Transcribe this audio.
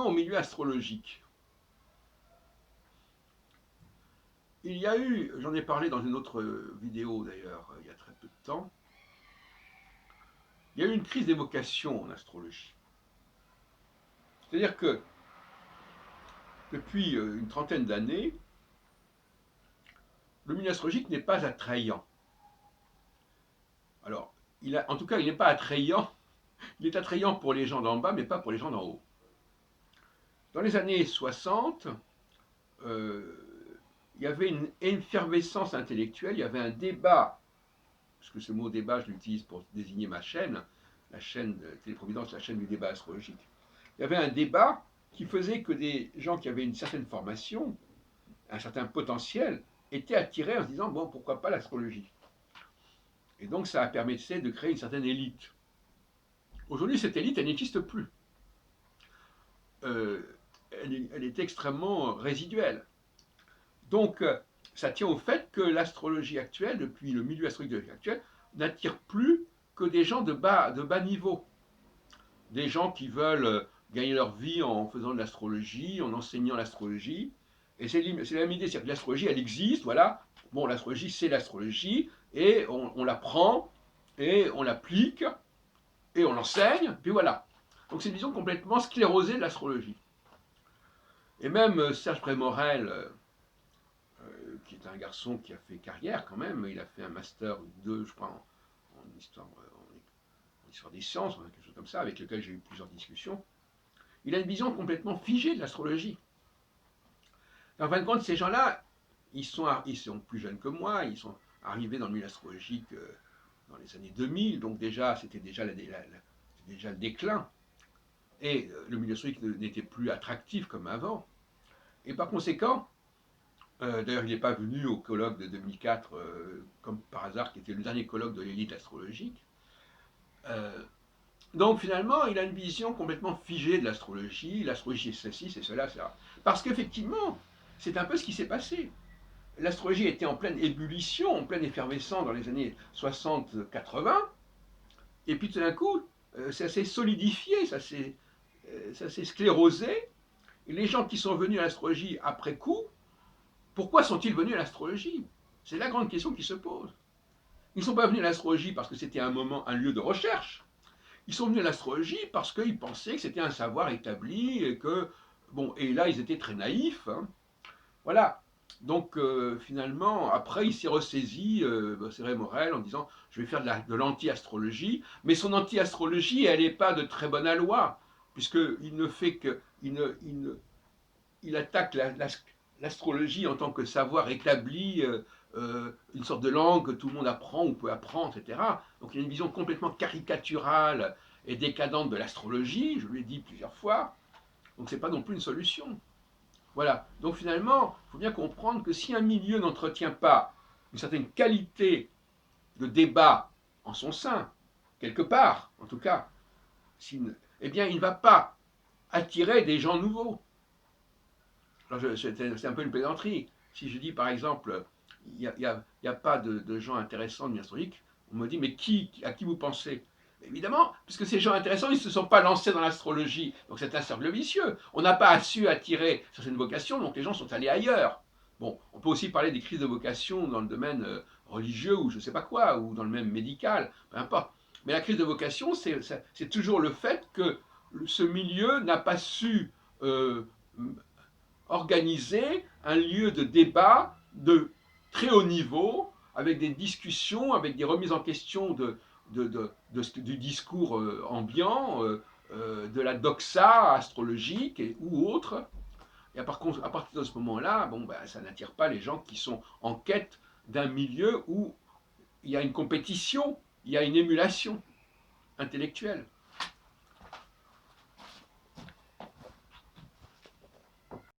au milieu astrologique. Il y a eu, j'en ai parlé dans une autre vidéo d'ailleurs, il y a très peu de temps, il y a eu une crise des vocations en astrologie. C'est-à-dire que depuis une trentaine d'années, le milieu astrologique n'est pas attrayant. Alors, en tout cas, il n'est pas attrayant. Il est attrayant pour les gens d'en bas, mais pas pour les gens d'en haut. Dans les années 60, il y avait une effervescence intellectuelle, il y avait un débat, parce que ce mot débat, je l'utilise pour désigner ma chaîne, la chaîne de Téléprovidence, la chaîne du débat astrologique. Il y avait un débat qui faisait que des gens qui avaient une certaine formation, un certain potentiel, étaient attirés en se disant, bon, pourquoi pas l'astrologie? Et donc ça a permis de créer une certaine élite. Aujourd'hui, cette élite, elle n'existe plus. Euh, elle est extrêmement résiduelle. Donc, ça tient au fait que l'astrologie actuelle, depuis le milieu astrologique actuel, n'attire plus que des gens de bas niveau. Des gens qui veulent gagner leur vie en faisant de l'astrologie, en enseignant l'astrologie. Et c'est la même idée, c'est que l'astrologie, elle existe, voilà. Bon, l'astrologie, c'est l'astrologie, et on l'apprend, et on l'applique, et on l'enseigne, puis voilà. Donc c'est une vision complètement sclérosée de l'astrologie. Et même Serge Prémorel, qui est un garçon qui a fait carrière quand même, il a fait un master 2, je crois, en histoire des sciences, quelque chose comme ça, avec lequel j'ai eu plusieurs discussions. Il a une vision complètement figée de l'astrologie. En fin de compte, ces gens-là, ils sont plus jeunes que moi, ils sont arrivés dans le milieu astrologique dans les années 2000, donc déjà, c'était déjà le déclin. Et le milieu astrologique n'était plus attractif comme avant. Et par conséquent, d'ailleurs, il n'est pas venu au colloque de 2004, comme par hasard, qui était le dernier colloque de l'élite astrologique. Donc finalement, il a une vision complètement figée de l'astrologie. L'astrologie, c'est ceci, c'est cela, c'est ça. Parce qu'effectivement, c'est un peu ce qui s'est passé. L'astrologie était en pleine ébullition, en pleine effervescence dans les années 60-80. Et puis tout d'un coup, ça s'est solidifié, ça s'est sclérosé. Et les gens qui sont venus à l'astrologie après coup, pourquoi sont-ils venus à l'astrologie? C'est la grande question qui se pose. Ils ne sont pas venus à l'astrologie parce que c'était un lieu de recherche. Ils sont venus à l'astrologie parce qu'ils pensaient que c'était un savoir établi et que, bon, et là ils étaient très naïfs. Hein. Voilà. Donc finalement, après il s'est ressaisi, c'est Ray Morel, en disant je vais faire de l'anti-astrologie, mais son anti-astrologie, elle n'est pas de très bonne aloi, puisqu'il ne fait que, il attaque l'astrologie en tant que savoir établi, une sorte de langue que tout le monde apprend ou peut apprendre, etc. Donc il y a une vision complètement caricaturale et décadente de l'astrologie, je l'ai dit plusieurs fois, donc c'est pas non plus une solution. Voilà, donc finalement, il faut bien comprendre que si un milieu n'entretient pas une certaine qualité de débat en son sein, quelque part, en tout cas, eh bien, il ne va pas attirer des gens nouveaux. C'est un peu une plaisanterie. Si je dis par exemple, il n'y a pas de gens intéressants de astrologique, on me dit, mais à qui vous pensez? Évidemment, puisque ces gens intéressants, ils ne se sont pas lancés dans l'astrologie. Donc c'est un cercle vicieux. On n'a pas su attirer certaines vocations, donc les gens sont allés ailleurs. Bon, on peut aussi parler des crises de vocation dans le domaine religieux ou je ne sais pas quoi, ou dans le même médical, peu importe. Mais la crise de vocation, c'est toujours le fait que ce milieu n'a pas su organiser un lieu de débat de très haut niveau, avec des discussions, avec des remises en question du discours ambiant, de la doxa astrologique ou autre. Et à partir de ce moment-là, bon, ben, ça n'attire pas les gens qui sont en quête d'un milieu où il y a une compétition, il y a une émulation intellectuelle.